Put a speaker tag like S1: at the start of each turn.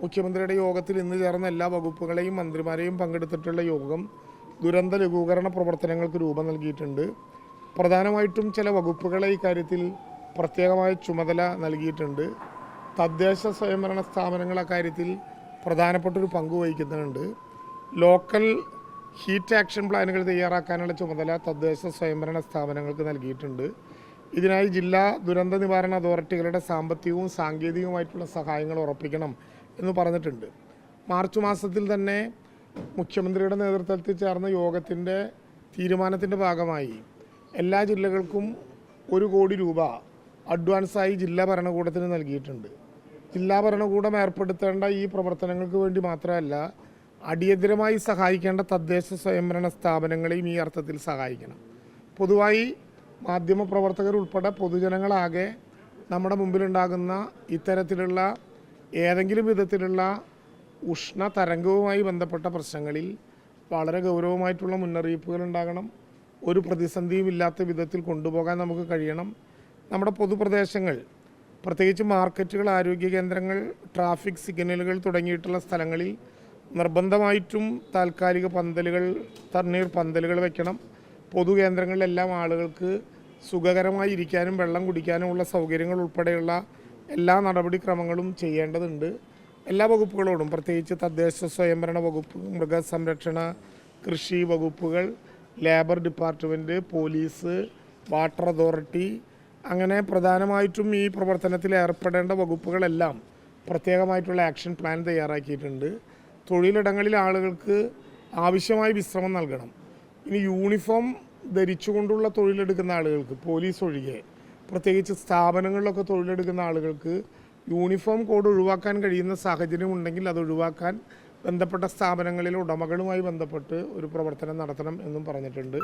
S1: മുഖ്യമന്ത്രിയുടെ യോഗത്തിൽ ഇന്ന് ചേർന്ന എല്ലാ വകുപ്പുകളെയും മന്ത്രിമാരെയും പങ്കെടുത്തിട്ടുള്ള യോഗം ദുരന്ത ലഘൂകരണ പ്രവർത്തനങ്ങൾക്ക് രൂപം നൽകിയിട്ടുണ്ട്. പ്രധാനമായിട്ടും ചില വകുപ്പുകളെ ഇക്കാര്യത്തിൽ പ്രത്യേകമായ ചുമതല നൽകിയിട്ടുണ്ട്. തദ്ദേശ സ്വയംഭരണ സ്ഥാപനങ്ങൾ അക്കാര്യത്തിൽ പ്രധാനപ്പെട്ടൊരു പങ്ക് വഹിക്കുന്നുണ്ട്. ലോക്കൽ ഹീറ്റ് ആക്ഷൻ പ്ലാനുകൾ തയ്യാറാക്കാനുള്ള ചുമതല തദ്ദേശ സ്വയംഭരണ സ്ഥാപനങ്ങൾക്ക് നൽകിയിട്ടുണ്ട്. ഇതിനായി ജില്ലാ ദുരന്ത നിവാരണ അതോറിറ്റികളുടെ സാമ്പത്തികവും സാങ്കേതികവുമായിട്ടുള്ള സഹായങ്ങൾ ഉറപ്പിക്കണം എന്ന് പറഞ്ഞിട്ടുണ്ട്. മാർച്ച് മാസത്തിൽ തന്നെ മുഖ്യമന്ത്രിയുടെ നേതൃത്വത്തിൽ ചേർന്ന യോഗത്തിൻ്റെ തീരുമാനത്തിൻ്റെ ഭാഗമായി എല്ലാ ജില്ലകൾക്കും 1 കോടി രൂപ അഡ്വാൻസായി ജില്ലാ ഭരണകൂടത്തിന് നൽകിയിട്ടുണ്ട്. ജില്ലാ ഭരണകൂടം ഏർപ്പെടുത്തേണ്ട ഈ പ്രവർത്തനങ്ങൾക്ക് വേണ്ടി മാത്രമല്ല, അടിയന്തരമായി സഹായിക്കേണ്ട തദ്ദേശ സ്വയംഭരണ സ്ഥാപനങ്ങളെയും ഈ അർത്ഥത്തിൽ സഹായിക്കണം. പൊതുവായി മാധ്യമപ്രവർത്തകർ ഉൾപ്പെടെ പൊതുജനങ്ങളാകെ നമ്മുടെ മുമ്പിലുണ്ടാകുന്ന ഇത്തരത്തിലുള്ള ഏതെങ്കിലും വിധത്തിലുള്ള ഉഷ്ണ തരംഗവുമായി ബന്ധപ്പെട്ട പ്രശ്നങ്ങളിൽ വളരെ ഗൗരവമായിട്ടുള്ള മുന്നറിയിപ്പുകൾ ഉണ്ടാകണം. ഒരു പ്രതിസന്ധിയും ഇല്ലാത്ത വിധത്തിൽ കൊണ്ടുപോകാൻ നമുക്ക് കഴിയണം. നമ്മുടെ പൊതുപ്രദേശങ്ങൾ, പ്രത്യേകിച്ച് മാർക്കറ്റുകൾ, ആരോഗ്യ കേന്ദ്രങ്ങൾ, ട്രാഫിക് സിഗ്നലുകൾ തുടങ്ങിയിട്ടുള്ള സ്ഥലങ്ങളിൽ നിർബന്ധമായിട്ടും താൽക്കാലിക പന്തലുകൾ, തണ്ണീർ പന്തലുകൾ വയ്ക്കണം. പൊതുകേന്ദ്രങ്ങളിലെല്ലാം ആളുകൾക്ക് സുഖകരമായി ഇരിക്കാനും വെള്ളം കുടിക്കാനുമുള്ള സൗകര്യങ്ങൾ ഉൾപ്പെടെയുള്ള എല്ലാ നടപടിക്രമങ്ങളും ചെയ്യേണ്ടതുണ്ട്. എല്ലാ വകുപ്പുകളോടും, പ്രത്യേകിച്ച് തദ്ദേശ സ്വയംഭരണ വകുപ്പ്, മൃഗസംരക്ഷണ, കൃഷി വകുപ്പുകൾ, labour department, police, water authority, അങ്ങനെ പ്രധാനമായിട്ടും ഈ പ്രവർത്തനത്തിൽ ഏർപ്പെടേണ്ട വകുപ്പുകളെല്ലാം പ്രത്യേകമായിട്ടുള്ള ആക്ഷൻ പ്ലാൻ തയ്യാറാക്കിയിട്ടുണ്ട്. തൊഴിലിടങ്ങളിൽ ആളുകൾക്ക് ആവശ്യമായ വിശ്രമം നൽകണം. ഇനി യൂണിഫോം ധരിച്ചുകൊണ്ടുള്ള തൊഴിലെടുക്കുന്ന ആളുകൾക്ക്, പോലീസ് ഒഴികെ പ്രത്യേകിച്ച് സ്ഥാപനങ്ങളിലൊക്കെ തൊഴിലെടുക്കുന്ന ആളുകൾക്ക് യൂണിഫോം കോഡ് ഒഴിവാക്കാൻ കഴിയുന്ന സാഹചര്യം ഉണ്ടെങ്കിൽ അത് ഒഴിവാക്കാൻ ബന്ധപ്പെട്ട സ്ഥാപനങ്ങളിലെ ഉടമകളുമായി ബന്ധപ്പെട്ട് ഒരു പ്രവർത്തനം നടത്തണം എന്നും പറഞ്ഞിട്ടുണ്ട്.